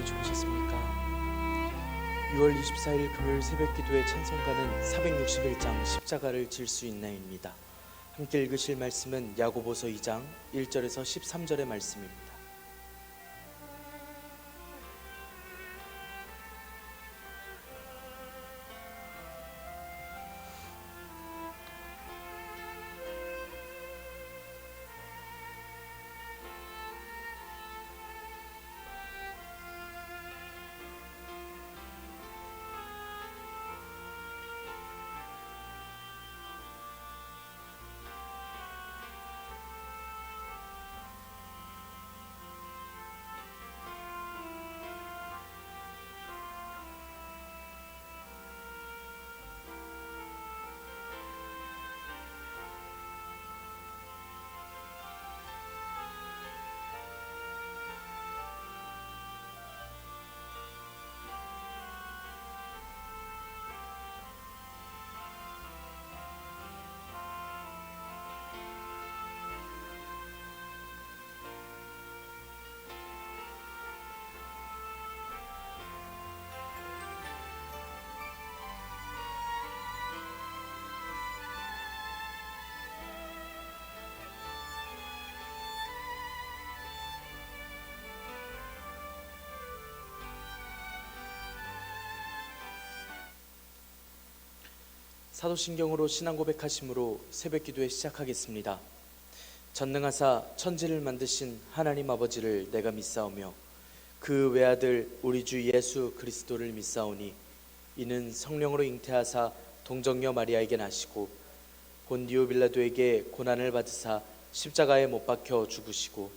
주무셨습니까? 6월 24일 금요일 새벽기도의 찬송가는 461장 십자가를 질 수 있나입니다. 함께 읽으실 말씀은 야고보서 2장 1절에서 13절의 말씀입니다. 사도신경으로 신앙 고백하심으로 새벽기도에 시작하겠습니다. 전능하사 천지를 만드신 하나님 아버지를 내가 믿사오며 그 외아들 우리 주 예수 그리스도를 믿사오니 이는 성령으로 잉태하사 동정녀 마리아에게 나시고 본디오 빌라도에게 고난을 받으사 십자가에 못 박혀 죽으시고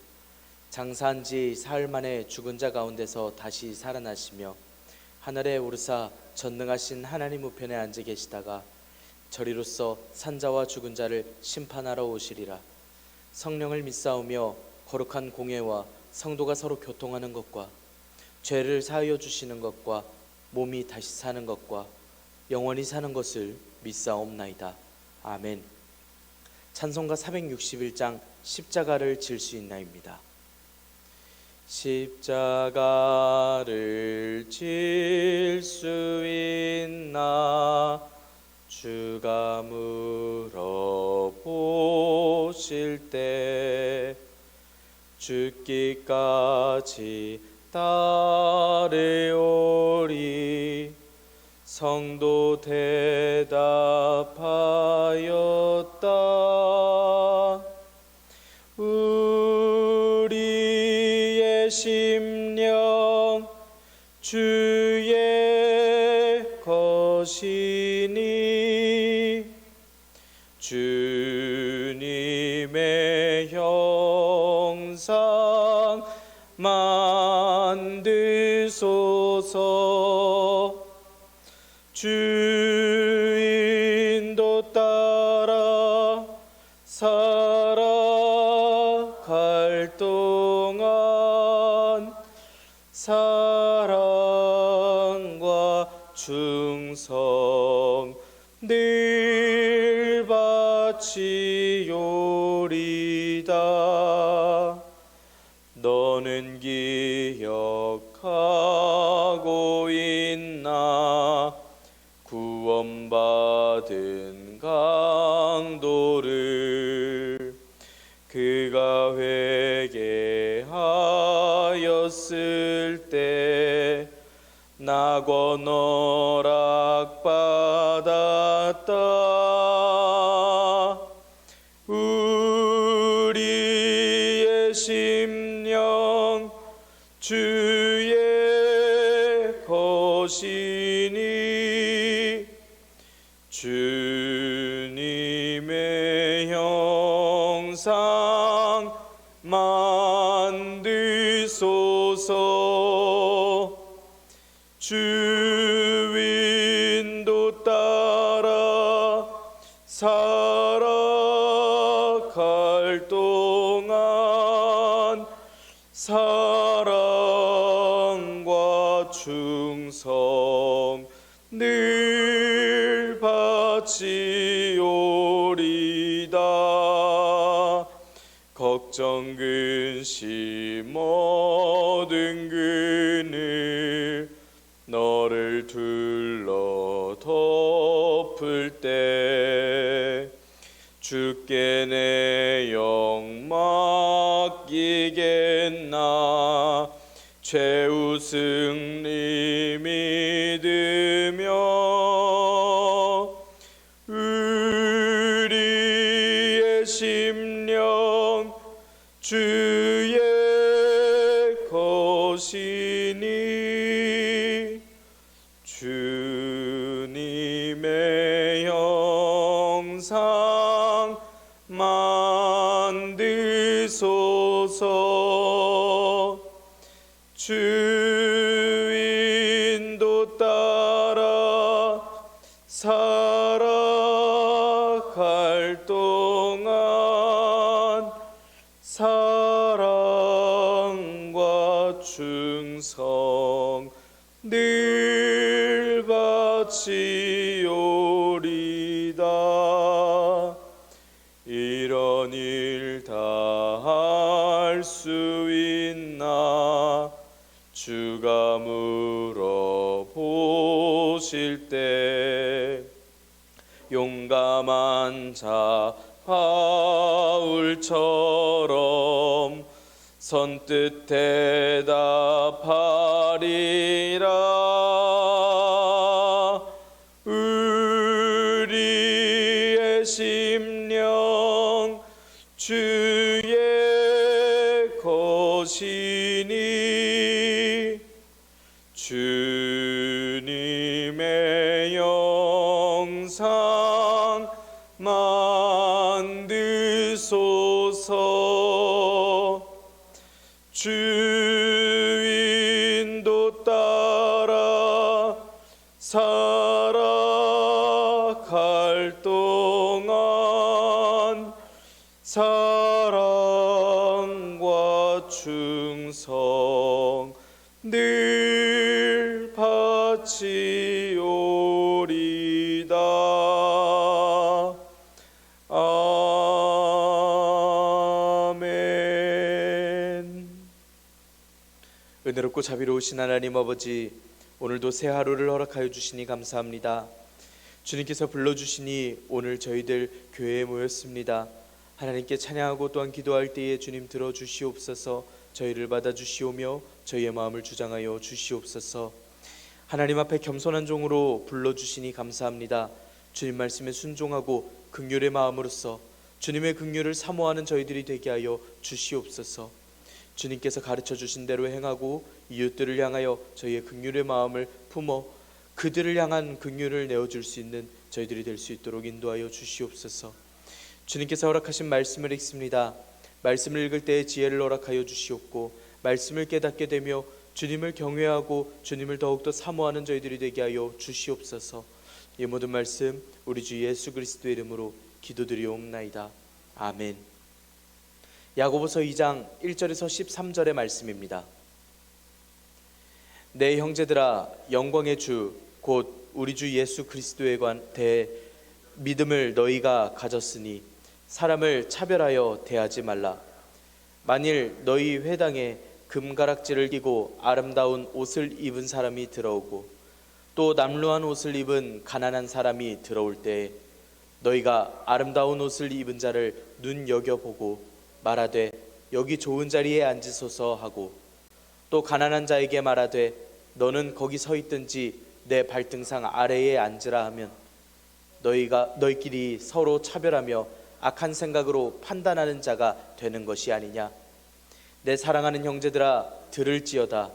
장사한 지 사흘 만에 죽은 자 가운데서 다시 살아나시며 하늘에 오르사 전능하신 하나님 우편에 앉아 계시다가 저리로서 산자와 죽은 자를 심판하러 오시리라. 성령을 믿사오며 거룩한 공예와 성도가 서로 교통하는 것과 죄를 사하여 주시는 것과 몸이 다시 사는 것과 영원히 사는 것을 믿사옵나이다. 아멘. 찬송가 461장 십자가를 질 수 있나입니다. 십자가를 질 수 있나 주가 물어보실 때 죽기까지 따르오리. 성도 대답하였다. 우리의 심령 주의 것이니 주님의 형상 만드소서. 주인도 따라 살아갈 동안 사랑과 충성 늘 바치오리다. 너는 기억하고 있나 구원받은 강도를. 그가 회개하였을 때 낙원 허락받았다. 우리의 심령 주의 것이니 주님의 형상 만드소서. 주인도 따라 살아갈 동안 사랑과 충성 늘 바치오리다. 걱정 근심 모든 그는 주께 내 영 맡기겠나. 최후 승리 믿으며 우리의 심령 주의 것이니 주님의 형상 만드소서. 주 인도 따라 살아갈 동안 사랑과 충성 늘 바치오리다. 이런 일 다 할 수 있나. 주가 물어보실 때 용감한 자 바울처럼 선뜻 대답하리라. 우리의 심령 주의 것이니 주님의 영상 만드소서. 주 인도 따라 살아갈 동안 사랑과 충성 늘 바치오리다. 아멘. 은혜롭고 자비로우신 하나님 아버지, 오늘도 새 하루를 허락하여 주시니 감사합니다. 주님께서 불러주시니 오늘 저희들 교회에 모였습니다. 하나님께 찬양하고 또한 기도할 때에 주님 들어주시옵소서. 저희를 받아주시오며 저희의 마음을 주장하여 주시옵소서. 하나님 앞에 겸손한 종으로 불러주시니 감사합니다. 주님 말씀에 순종하고 긍휼의 마음으로써 주님의 긍휼을 사모하는 저희들이 되게 하여 주시옵소서. 주님께서 가르쳐 주신 대로 행하고 이웃들을 향하여 저희의 긍휼의 마음을 품어 그들을 향한 긍휼을 내어줄 수 있는 저희들이 될 수 있도록 인도하여 주시옵소서. 주님께서 허락하신 말씀을 읽습니다. 말씀을 읽을 때에 지혜를 허락하여 주시옵고 말씀을 깨닫게 되며 주님을 경외하고 주님을 더욱더 사모하는 저희들이 되게 하여 주시옵소서. 이 모든 말씀 우리 주 예수 그리스도의 이름으로 기도드리옵나이다. 아멘. 야고보서 2장 1절에서 13절의 말씀입니다. 내 형제들아, 영광의 주 곧 우리 주 예수 그리스도에 대해 믿음을 너희가 가졌으니 사람을 차별하여 대하지 말라. 만일 너희 회당에 금가락지를 끼고 아름다운 옷을 입은 사람이 들어오고 또 남루한 옷을 입은 가난한 사람이 들어올 때에 너희가 아름다운 옷을 입은 자를 눈여겨보고 말하되 여기 좋은 자리에 앉으소서 하고 또 가난한 자에게 말하되 너는 거기 서 있든지 내 발등상 아래에 앉으라 하면 너희끼리 서로 차별하며 악한 생각으로 판단하는 자가 되는 것이 아니냐. 내 사랑하는 형제들아, 들을지어다.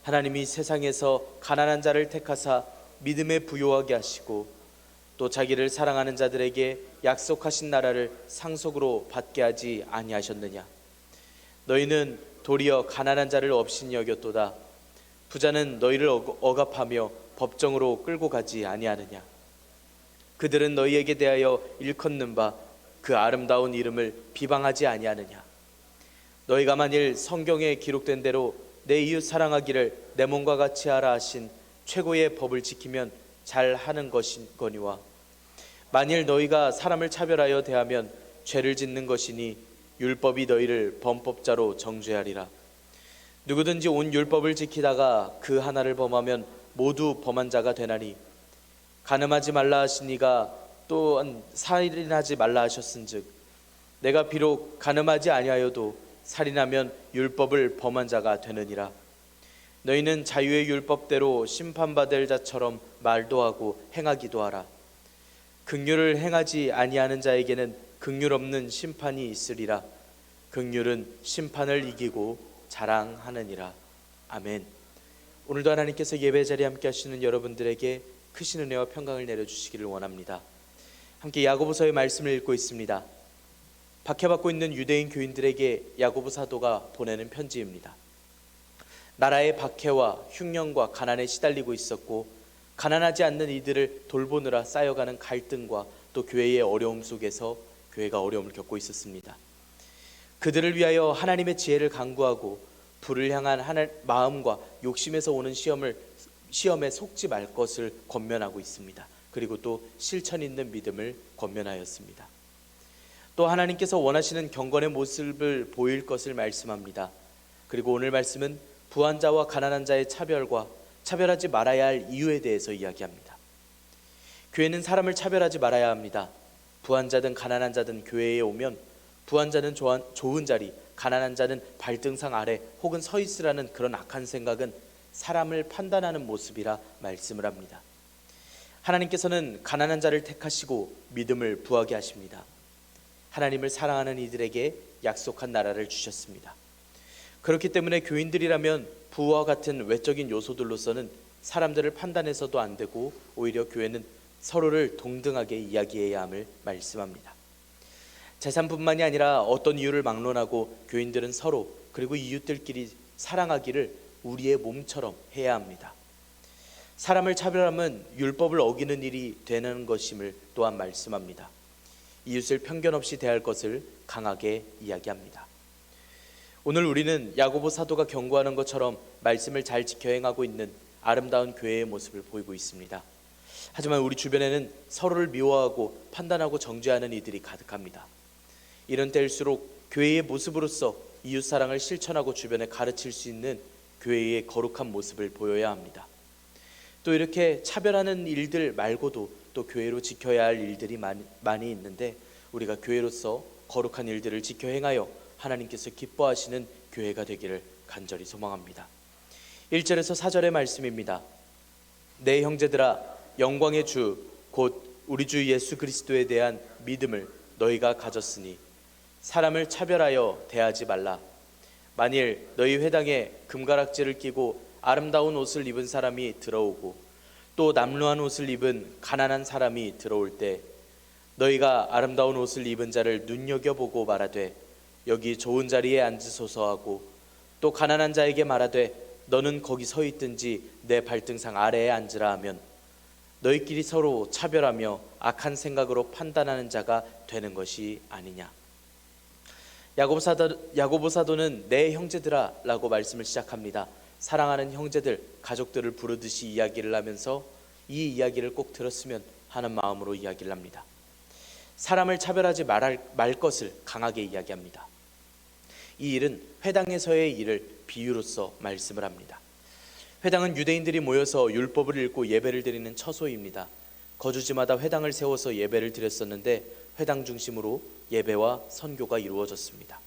하나님이 세상에서 가난한 자를 택하사 믿음에 부요하게 하시고 또 자기를 사랑하는 자들에게 약속하신 나라를 상속으로 받게 하지 아니하셨느냐. 너희는 도리어 가난한 자를 업신이 여겼도다. 부자는 너희를 억압하며 법정으로 끌고 가지 아니하느냐. 그들은 너희에게 대하여 일컫는 바 그 아름다운 이름을 비방하지 아니하느냐. 너희가 만일 성경에 기록된 대로 내 이웃 사랑하기를 내 몸과 같이 하라 하신 최고의 법을 지키면 잘 하는 것이거니와 만일 너희가 사람을 차별하여 대하면 죄를 짓는 것이니 율법이 너희를 범법자로 정죄하리라. 누구든지 온 율법을 지키다가 그 하나를 범하면 모두 범한 자가 되나니 가늠하지 말라 하시니가 또한 살인하지 말라 하셨은즉 내가 비록 간음하지 아니하여도 살인하면 율법을 범한 자가 되느니라. 너희는 자유의 율법대로 심판받을 자처럼 말도 하고 행하기도 하라. 긍휼을 행하지 아니하는 자에게는 긍휼 없는 심판이 있으리라. 긍휼은 심판을 이기고 자랑하느니라. 아멘. 오늘도 하나님께서 예배 자리에 함께 하시는 여러분들에게 크신 은혜와 평강을 내려주시기를 원합니다. 함께 야고보서의 말씀을 읽고 있습니다. 박해받고 있는 유대인 교인들에게 야고보 사도가 보내는 편지입니다. 나라의 박해와 흉년과 가난에 시달리고 있었고 가난하지 않는 이들을 돌보느라 쌓여가는 갈등과 또 교회의 어려움 속에서 교회가 어려움을 겪고 있었습니다. 그들을 위하여 하나님의 지혜를 간구하고 불을 향한 마음과 욕심에서 오는 시험에 속지 말 것을 권면하고 있습니다. 그리고 또 실천 있는 믿음을 권면하였습니다. 또 하나님께서 원하시는 경건의 모습을 보일 것을 말씀합니다. 그리고 오늘 말씀은 부한 자와 가난한 자의 차별과 차별하지 말아야 할 이유에 대해서 이야기합니다. 교회는 사람을 차별하지 말아야 합니다. 부한 자든 가난한 자든 교회에 오면 부한 자는 좋은 자리, 가난한 자는 발등상 아래 혹은 서 있으라는 그런 악한 생각은 사람을 판단하는 모습이라 말씀을 합니다. 하나님께서는 가난한 자를 택하시고 믿음을 부하게 하십니다. 하나님을 사랑하는 이들에게 약속한 나라를 주셨습니다. 그렇기 때문에 교인들이라면 부와 같은 외적인 요소들로서는 사람들을 판단해서도 안 되고 오히려 교회는 서로를 동등하게 이야기해야 함을 말씀합니다. 재산뿐만이 아니라 어떤 이유를 막론하고 교인들은 서로 그리고 이웃들끼리 사랑하기를 우리의 몸처럼 해야 합니다. 사람을 차별하면 율법을 어기는 일이 되는 것임을 또한 말씀합니다. 이웃을 편견 없이 대할 것을 강하게 이야기합니다. 오늘 우리는 야고보 사도가 경고하는 것처럼 말씀을 잘 지켜 행하고 있는 아름다운 교회의 모습을 보이고 있습니다. 하지만 우리 주변에는 서로를 미워하고 판단하고 정죄하는 이들이 가득합니다. 이런 때일수록 교회의 모습으로서 이웃사랑을 실천하고 주변에 가르칠 수 있는 교회의 거룩한 모습을 보여야 합니다. 또 이렇게 차별하는 일들 말고도 또 교회로 지켜야 할 일들이 많이 있는데 우리가 교회로서 거룩한 일들을 지켜 행하여 하나님께서 기뻐하시는 교회가 되기를 간절히 소망합니다. 1절에서 4절의 말씀입니다. 내 형제들아, 영광의 주 곧 우리 주 예수 그리스도에 대한 믿음을 너희가 가졌으니 사람을 차별하여 대하지 말라. 만일 너희 회당에 금가락지를 끼고 아름다운 옷을 입은 사람이 들어오고 또 남루한 옷을 입은 가난한 사람이 들어올 때 너희가 아름다운 옷을 입은 자를 눈여겨보고 말하되 여기 좋은 자리에 앉으소서 하고 또 가난한 자에게 말하되 너는 거기 서 있든지 내 발등상 아래에 앉으라 하면 너희끼리 서로 차별하며 악한 생각으로 판단하는 자가 되는 것이 아니냐. 야고보 사도는 내 형제들아 라고 말씀을 시작합니다. 사랑하는 형제들, 가족들을 부르듯이 이야기를 하면서 이 이야기를 꼭 들었으면 하는 마음으로 이야기를 합니다. 사람을 차별하지 말 것을 강하게 이야기합니다. 이 일은 회당에서의 일을 비유로서 말씀을 합니다. 회당은 유대인들이 모여서 율법을 읽고 예배를 드리는 처소입니다. 거주지마다 회당을 세워서 예배를 드렸었는데 회당 중심으로 예배와 선교가 이루어졌습니다.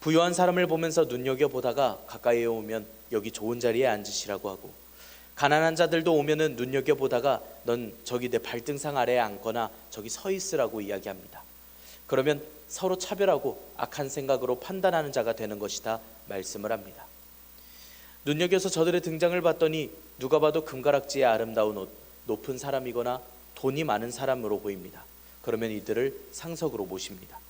부유한 사람을 보면서 눈여겨보다가 가까이에 오면 여기 좋은 자리에 앉으시라고 하고 가난한 자들도 오면은 눈여겨보다가 넌 저기 내 발등상 아래에 앉거나 저기 서 있으라고 이야기합니다. 그러면 서로 차별하고 악한 생각으로 판단하는 자가 되는 것이다 말씀을 합니다. 눈여겨서 저들의 등장을 봤더니 누가 봐도 금가락지에 아름다운 옷, 높은 사람이거나 돈이 많은 사람으로 보입니다. 그러면 이들을 상석으로 모십니다.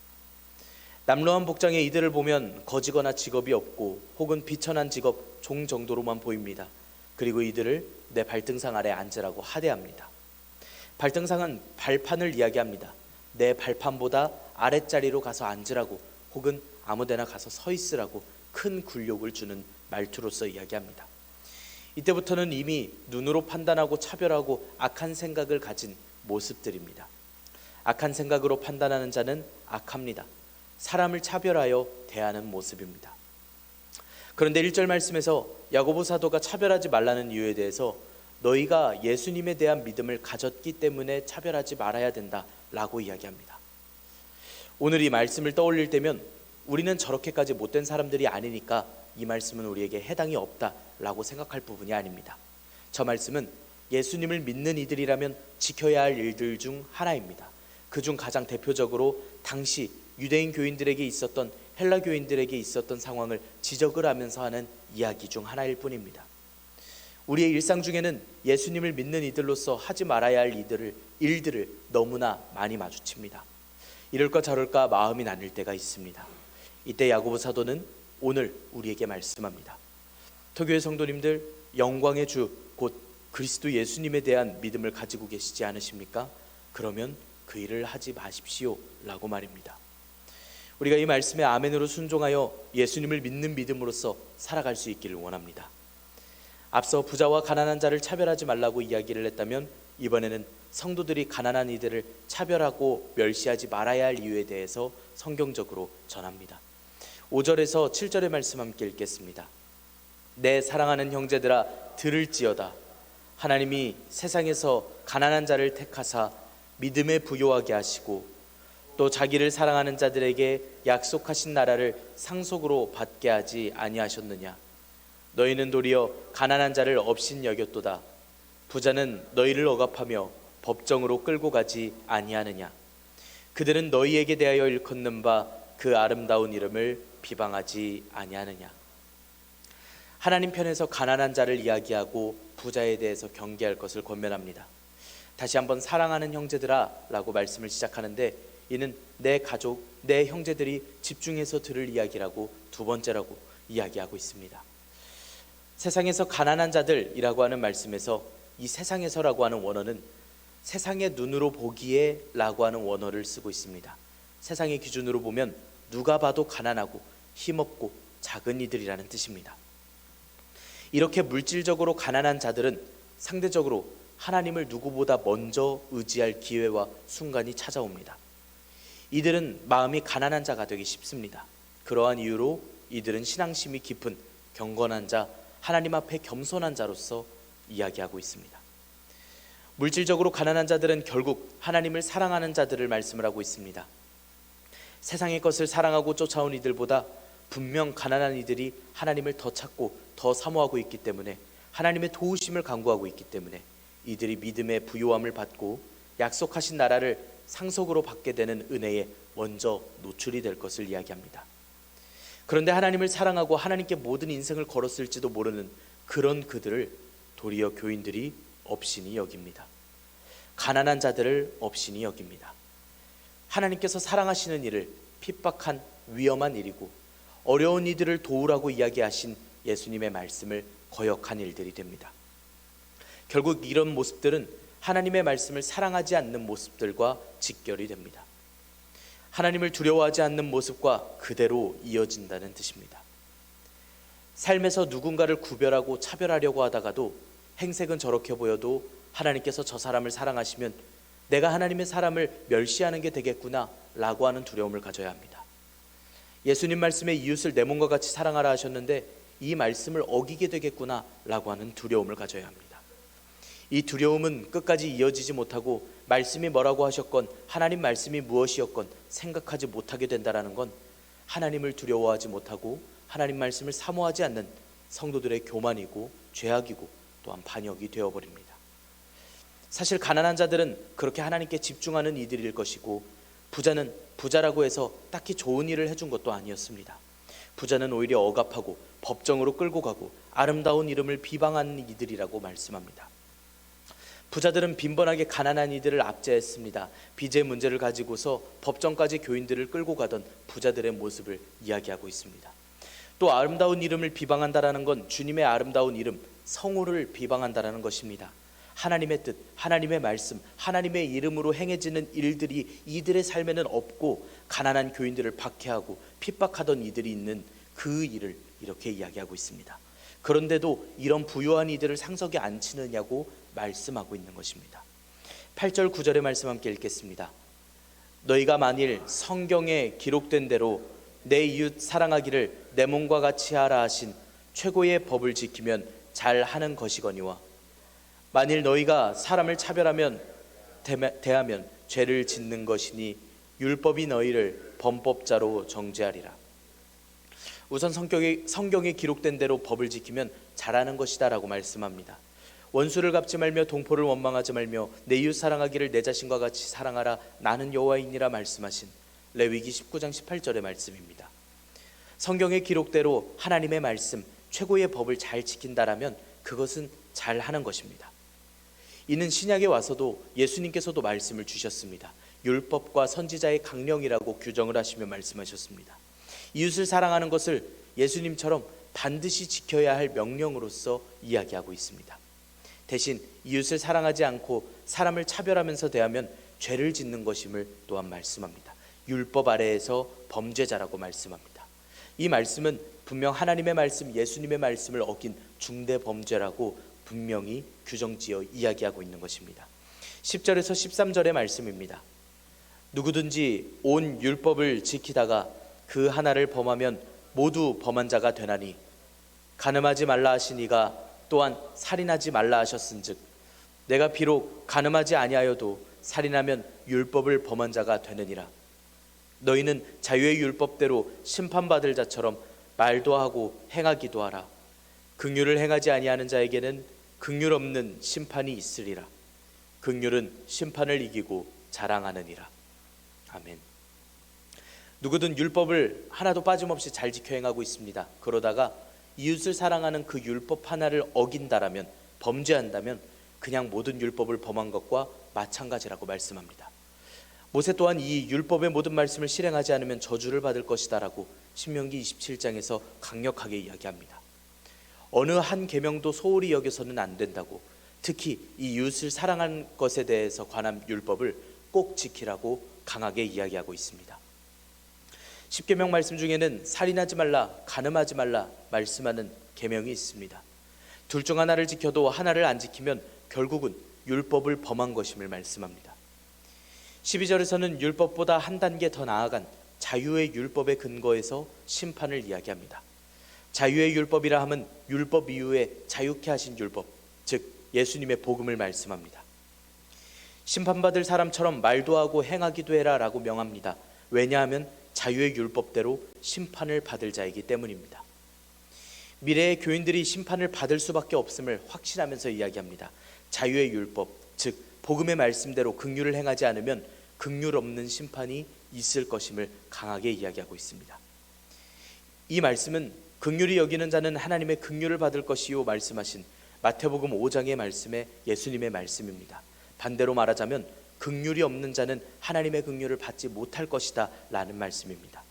남루한 복장의 이들을 보면 거지거나 직업이 없고 혹은 비천한 직업, 종 정도로만 보입니다. 그리고 이들을 내 발등상 아래 앉으라고 하대합니다. 발등상은 발판을 이야기합니다. 내 발판보다 아랫자리로 가서 앉으라고 혹은 아무데나 가서 서 있으라고 큰 굴욕을 주는 말투로서 이야기합니다. 이때부터는 이미 눈으로 판단하고 차별하고 악한 생각을 가진 모습들입니다. 악한 생각으로 판단하는 자는 악합니다. 사람을 차별하여 대하는 모습입니다. 그런데 1절 말씀에서 야고보 사도가 차별하지 말라는 이유에 대해서 너희가 예수님에 대한 믿음을 가졌기 때문에 차별하지 말아야 된다라고 이야기합니다. 오늘 이 말씀을 떠올릴 때면 우리는 저렇게까지 못된 사람들이 아니니까 이 말씀은 우리에게 해당이 없다라고 생각할 부분이 아닙니다. 저 말씀은 예수님을 믿는 이들이라면 지켜야 할 일들 중 하나입니다. 그중 가장 대표적으로 당시 유대인 교인들에게 있었던 헬라 교인들에게 있었던 상황을 지적을 하면서 하는 이야기 중 하나일 뿐입니다. 우리의 일상 중에는 예수님을 믿는 이들로서 하지 말아야 할 일들을 너무나 많이 마주칩니다. 이럴까 저럴까 마음이 나뉠 때가 있습니다. 이때 야고보 사도는 오늘 우리에게 말씀합니다. 토교회 성도님들, 영광의 주 곧 그리스도 예수님에 대한 믿음을 가지고 계시지 않으십니까? 그러면 그 일을 하지 마십시오 라고 말입니다. 우리가 이 말씀에 아멘으로 순종하여 예수님을 믿는 믿음으로써 살아갈 수 있기를 원합니다. 앞서 부자와 가난한 자를 차별하지 말라고 이야기를 했다면 이번에는 성도들이 가난한 이들을 차별하고 멸시하지 말아야 할 이유에 대해서 성경적으로 전합니다. 5절에서 7절의 말씀 함께 읽겠습니다. 내 사랑하는 형제들아 들을지어다. 하나님이 세상에서 가난한 자를 택하사 믿음에 부요하게 하시고 또 자기를 사랑하는 자들에게 약속하신 나라를 상속으로 받게 하지 아니하셨느냐. 너희는 도리어 가난한 자를 업신 여겼도다. 부자는 너희를 억압하며 법정으로 끌고 가지 아니하느냐. 그들은 너희에게 대하여 일컫는 바 그 아름다운 이름을 비방하지 아니하느냐. 하나님 편에서 가난한 자를 이야기하고 부자에 대해서 경계할 것을 권면합니다. 다시 한번 사랑하는 형제들아 라고 말씀을 시작하는데 이는 내 가족, 내 형제들이 집중해서 들을 이야기라고 두 번째라고 이야기하고 있습니다. 세상에서 가난한 자들이라고 하는 말씀에서 이 세상에서라고 하는 원어는 세상의 눈으로 보기에 라고 하는 원어를 쓰고 있습니다. 세상의 기준으로 보면 누가 봐도 가난하고 힘없고 작은 이들이라는 뜻입니다. 이렇게 물질적으로 가난한 자들은 상대적으로 하나님을 누구보다 먼저 의지할 기회와 순간이 찾아옵니다. 이들은 마음이 가난한 자가 되기 쉽습니다. 그러한 이유로 이들은 신앙심이 깊은 경건한 자, 하나님 앞에 겸손한 자로서 이야기하고 있습니다. 물질적으로 가난한 자들은 결국 하나님을 사랑하는 자들을 말씀을 하고 있습니다. 세상의 것을 사랑하고 쫓아온 이들보다 분명 가난한 이들이 하나님을 더 찾고 더 사모하고 있기 때문에 하나님의 도우심을 간구하고 있기 때문에 이들이 믿음의 부요함을 받고 약속하신 나라를 상속으로 받게 되는 은혜에 먼저 노출이 될 것을 이야기합니다. 그런데 하나님을 사랑하고 하나님께 모든 인생을 걸었을지도 모르는 그런 그들을 도리어 교인들이 업신이 여깁니다. 가난한 자들을 업신이 여깁니다. 하나님께서 사랑하시는 일을 핍박한 위험한 일이고 어려운 이들을 도우라고 이야기하신 예수님의 말씀을 거역한 일들이 됩니다. 결국 이런 모습들은 하나님의 말씀을 사랑하지 않는 모습들과 직결이 됩니다. 하나님을 두려워하지 않는 모습과 그대로 이어진다는 뜻입니다. 삶에서 누군가를 구별하고 차별하려고 하다가도 행색은 저렇게 보여도 하나님께서 저 사람을 사랑하시면 내가 하나님의 사람을 멸시하는 게 되겠구나 라고 하는 두려움을 가져야 합니다. 예수님 말씀에 이웃을 내 몸과 같이 사랑하라 하셨는데 이 말씀을 어기게 되겠구나 라고 하는 두려움을 가져야 합니다. 이 두려움은 끝까지 이어지지 못하고 말씀이 뭐라고 하셨건 하나님 말씀이 무엇이었건 생각하지 못하게 된다는 건 하나님을 두려워하지 못하고 하나님 말씀을 사모하지 않는 성도들의 교만이고 죄악이고 또한 반역이 되어버립니다. 사실 가난한 자들은 그렇게 하나님께 집중하는 이들일 것이고 부자는 부자라고 해서 딱히 좋은 일을 해준 것도 아니었습니다. 부자는 오히려 억압하고 법정으로 끌고 가고 아름다운 이름을 비방하는 이들이라고 말씀합니다. 부자들은 빈번하게 가난한 이들을 압제했습니다. 빚의 문제를 가지고서 법정까지 교인들을 끌고 가던 부자들의 모습을 이야기하고 있습니다. 또 아름다운 이름을 비방한다라는 건 주님의 아름다운 이름, 성호를 비방한다라는 것입니다. 하나님의 뜻, 하나님의 말씀, 하나님의 이름으로 행해지는 일들이 이들의 삶에는 없고 가난한 교인들을 박해하고 핍박하던 이들이 있는 그 일을 이렇게 이야기하고 있습니다. 그런데도 이런 부유한 이들을 상석에 앉히느냐고 말씀하고 있는 것입니다. 8절 9절의 말씀 함께 읽겠습니다. 너희가 만일 성경에 기록된 대로 내 이웃 사랑하기를 내 몸과 같이 하라 하신 최고의 법을 지키면 잘하는 것이거니와 만일 너희가 사람을 차별하면 대하면 죄를 짓는 것이니 율법이 너희를 범법자로 정죄하리라. 우선 성경에 기록된 대로 법을 지키면 잘하는 것이다 라고 말씀합니다. 원수를 갚지 말며 동포를 원망하지 말며 내 이웃 사랑하기를 내 자신과 같이 사랑하라. 나는 여호와이니라 말씀하신 레위기 19장 18절의 말씀입니다. 성경의 기록대로 하나님의 말씀, 최고의 법을 잘 지킨다라면 그것은 잘하는 것입니다. 이는 신약에 와서도 예수님께서도 말씀을 주셨습니다. 율법과 선지자의 강령이라고 규정을 하시며 말씀하셨습니다. 이웃을 사랑하는 것을 예수님처럼 반드시 지켜야 할 명령으로서 이야기하고 있습니다. 대신 이웃을 사랑하지 않고 사람을 차별하면서 대하면 죄를 짓는 것임을 또한 말씀합니다. 율법 아래에서 범죄자라고 말씀합니다. 이 말씀은 분명 하나님의 말씀, 예수님의 말씀을 어긴 중대 범죄라고 분명히 규정지어 이야기하고 있는 것입니다. 10절에서 13절의 말씀입니다. 누구든지 온 율법을 지키다가 그 하나를 범하면 모두 범한 자가 되나니 간음하지 말라 하시니가 또한 살인하지 말라 하셨은즉 내가 비록 간음하지 아니하여도 살인하면 율법을 범한 자가 되느니라. 너희는 자유의 율법대로 심판받을 자처럼 말도 하고 행하기도 하라. 긍휼을 행하지 아니하는 자에게는 긍휼 없는 심판이 있으리라. 긍휼은 심판을 이기고 자랑하느니라. 아멘. 누구든 율법을 하나도 빠짐없이 잘 지켜 행하고 있습니다. 그러다가 이웃을 사랑하는 그 율법 하나를 어긴다라면, 범죄한다면 그냥 모든 율법을 범한 것과 마찬가지라고 말씀합니다. 모세 또한 이 율법의 모든 말씀을 실행하지 않으면 저주를 받을 것이다라고 신명기 27장에서 강력하게 이야기합니다. 어느 한 계명도 소홀히 여겨서는 안 된다고, 특히 이 이웃을 사랑하는 것에 대해서 관한 율법을 꼭 지키라고 강하게 이야기하고 있습니다. 십계명 말씀 중에는 살인하지 말라, 간음하지 말라 말씀하는 계명이 있습니다. 둘 중 하나를 지켜도 하나를 안 지키면 결국은 율법을 범한 것임을 말씀합니다. 12절에서는 율법보다 한 단계 더 나아간 자유의 율법의 근거에서 심판을 이야기합니다. 자유의 율법이라 함은 율법 이후에 자유케 하신 율법, 즉 예수님의 복음을 말씀합니다. 심판받을 사람처럼 말도 하고 행하기도 해라 라고 명합니다. 왜냐하면 자유의 율법대로 심판을 받을 자이기 때문입니다. 미래의 교인들이 심판을 받을 수밖에 없음을 확신하면서 이야기합니다. 자유의 율법, 즉 복음의 말씀대로 긍휼을 행하지 않으면 긍휼 없는 심판이 있을 것임을 강하게 이야기하고 있습니다. 이 말씀은 긍휼히 여기는 자는 하나님의 긍휼을 받을 것이요 말씀하신 마태복음 5장의 말씀에 예수님의 말씀입니다. 반대로 말하자면 긍휼이 없는 자는 하나님의 긍휼을 받지 못할 것이다 라는 말씀입니다.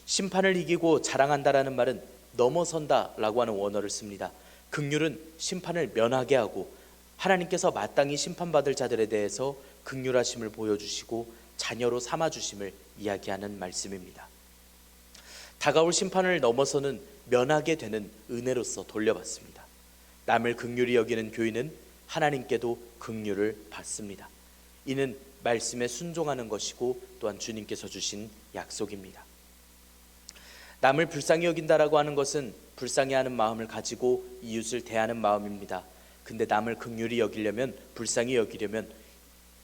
심판을 이기고 자랑한다라는 말은 넘어선다 라고 하는 원어를 씁니다. 긍휼은 심판을 면하게 하고 하나님께서 마땅히 심판받을 자들에 대해서 긍휼하심을 보여주시고 자녀로 삼아주심을 이야기하는 말씀입니다. 다가올 심판을 넘어서는 면하게 되는 은혜로서 돌려받습니다. 남을 긍휼히 여기는 교인은 하나님께도 긍휼을 받습니다. 이는 말씀에 순종하는 것이고 또한 주님께서 주신 약속입니다. 남을 불쌍히 여긴다라고 하는 것은 불쌍히 하는 마음을 가지고 이웃을 대하는 마음입니다. 근데 남을 긍휼히 여기려면, 불쌍히 여기려면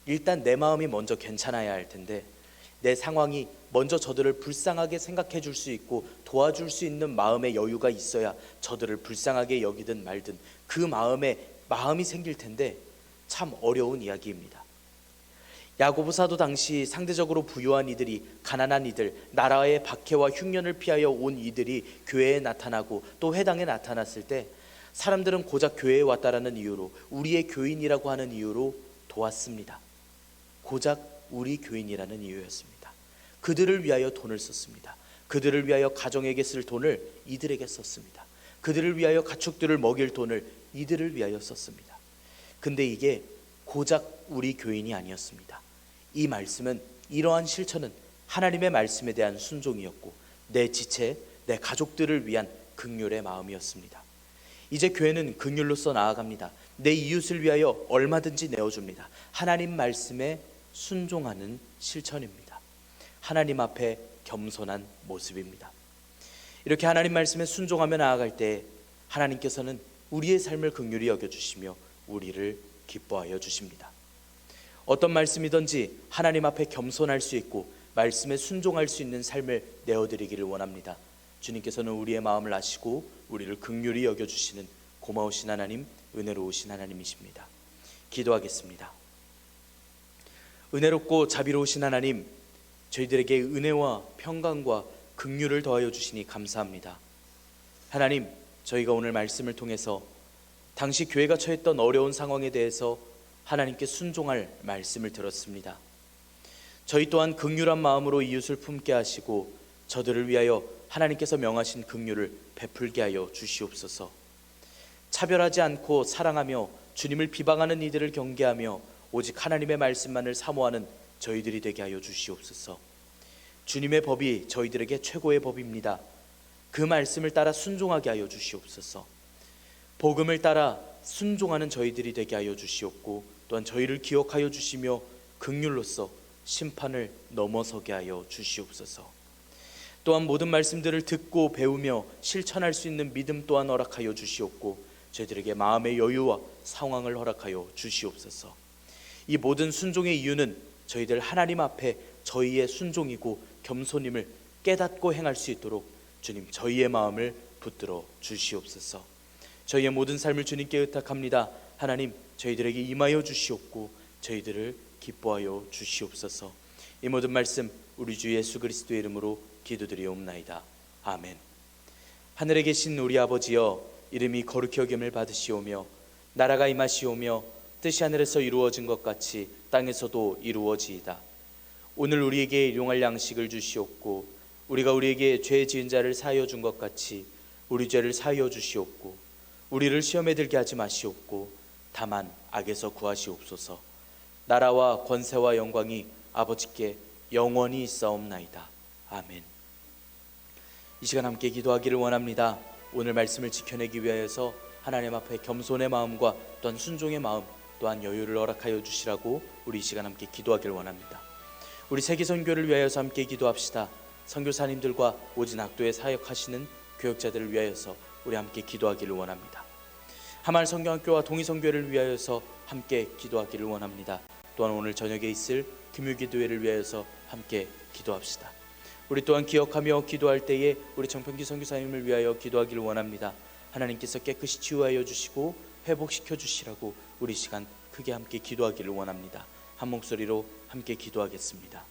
일단 내 마음이 먼저 괜찮아야 할 텐데, 내 상황이 먼저 저들을 불쌍하게 생각해 줄 수 있고 도와줄 수 있는 마음의 여유가 있어야 저들을 불쌍하게 여기든 말든 그 마음이 생길 텐데 참 어려운 이야기입니다. 야고보 사도 당시 상대적으로 부유한 이들이, 가난한 이들, 나라의 박해와 흉년을 피하여 온 이들이 교회에 나타나고 또 회당에 나타났을 때 사람들은 고작 교회에 왔다라는 이유로, 우리의 교인이라고 하는 이유로 도왔습니다. 고작 우리 교인이라는 이유였습니다. 그들을 위하여 돈을 썼습니다. 그들을 위하여 가정에게 쓸 돈을 이들에게 썼습니다. 그들을 위하여 가축들을 먹일 돈을 이들을 위하여 썼습니다. 근데 이게 고작 우리 교인이 아니었습니다. 이 말씀은, 이러한 실천은 하나님의 말씀에 대한 순종이었고 내 지체, 내 가족들을 위한 긍휼의 마음이었습니다. 이제 교회는 긍휼로서 나아갑니다. 내 이웃을 위하여 얼마든지 내어줍니다. 하나님 말씀에 순종하는 실천입니다. 하나님 앞에 겸손한 모습입니다. 이렇게 하나님 말씀에 순종하며 나아갈 때 하나님께서는 우리의 삶을 긍휼히 여겨주시며 우리를 기뻐하여 주십니다. 어떤 말씀이든지 하나님 앞에 겸손할 수 있고 말씀에 순종할 수 있는 삶을 내어드리기를 원합니다. 주님께서는 우리의 마음을 아시고 우리를 긍휼히 여겨주시는 고마우신 하나님, 은혜로우신 하나님이십니다. 기도하겠습니다. 은혜롭고 자비로우신 하나님, 저희들에게 은혜와 평강과 긍휼을 더하여 주시니 감사합니다. 하나님, 저희가 오늘 말씀을 통해서 당시 교회가 처했던 어려운 상황에 대해서 하나님께 순종할 말씀을 들었습니다. 저희 또한 긍휼한 마음으로 이웃을 품게 하시고 저들을 위하여 하나님께서 명하신 긍휼을 베풀게 하여 주시옵소서. 차별하지 않고 사랑하며 주님을 비방하는 이들을 경계하며 오직 하나님의 말씀만을 사모하는 저희들이 되게 하여 주시옵소서. 주님의 법이 저희들에게 최고의 법입니다. 그 말씀을 따라 순종하게 하여 주시옵소서. 복음을 따라 순종하는 저희들이 되게 하여 주시옵고 또한 저희를 기억하여 주시며 긍휼로서 심판을 넘어서게 하여 주시옵소서. 또한 모든 말씀들을 듣고 배우며 실천할 수 있는 믿음 또한 허락하여 주시옵고 저희들에게 마음의 여유와 상황을 허락하여 주시옵소서. 이 모든 순종의 이유는 저희들 하나님 앞에 저희의 순종이고 겸손임을 깨닫고 행할 수 있도록 주님 저희의 마음을 붙들어 주시옵소서. 저희의 모든 삶을 주님께 의탁합니다. 하나님, 저희들에게 임하여 주시옵고 저희들을 기뻐하여 주시옵소서. 이 모든 말씀 우리 주 예수 그리스도의 이름으로 기도드리옵나이다. 아멘. 하늘에 계신 우리 아버지여, 이름이 거룩히 여김을 받으시오며 나라가 임하시오며 뜻이 하늘에서 이루어진 것 같이 땅에서도 이루어지이다. 오늘 우리에게 일용할 양식을 주시옵고 우리가 우리에게 죄 지은 자를 사하여 준 것 같이 우리 죄를 사하여 주시옵고 우리를 시험에 들게 하지 마시옵고 다만 악에서 구하시옵소서. 나라와 권세와 영광이 아버지께 영원히 있사옵나이다. 아멘. 이 시간 함께 기도하기를 원합니다. 오늘 말씀을 지켜내기 위하여서 하나님 앞에 겸손의 마음과 또한 순종의 마음 또한 여유를 허락하여 주시라고 우리 이 시간 함께 기도하기를 원합니다. 우리 세계선교를 위하여서 함께 기도합시다. 선교사님들과 오진 학도에 사역하시는 교역자들을 위하여서 우리 함께 기도하기를 원합니다. 하말 성경학교와 동의선교회를 위하여서 함께 기도하기를 원합니다. 또한 오늘 저녁에 있을 금요기도회를 위하여서 함께 기도합시다. 우리 또한 기억하며 기도할 때에 우리 정평기 선교사님을 위하여 기도하기를 원합니다. 하나님께서 깨끗이 치유하여 주시고 회복시켜 주시라고 우리 시간 크게 함께 기도하기를 원합니다. 한 목소리로 함께 기도하겠습니다.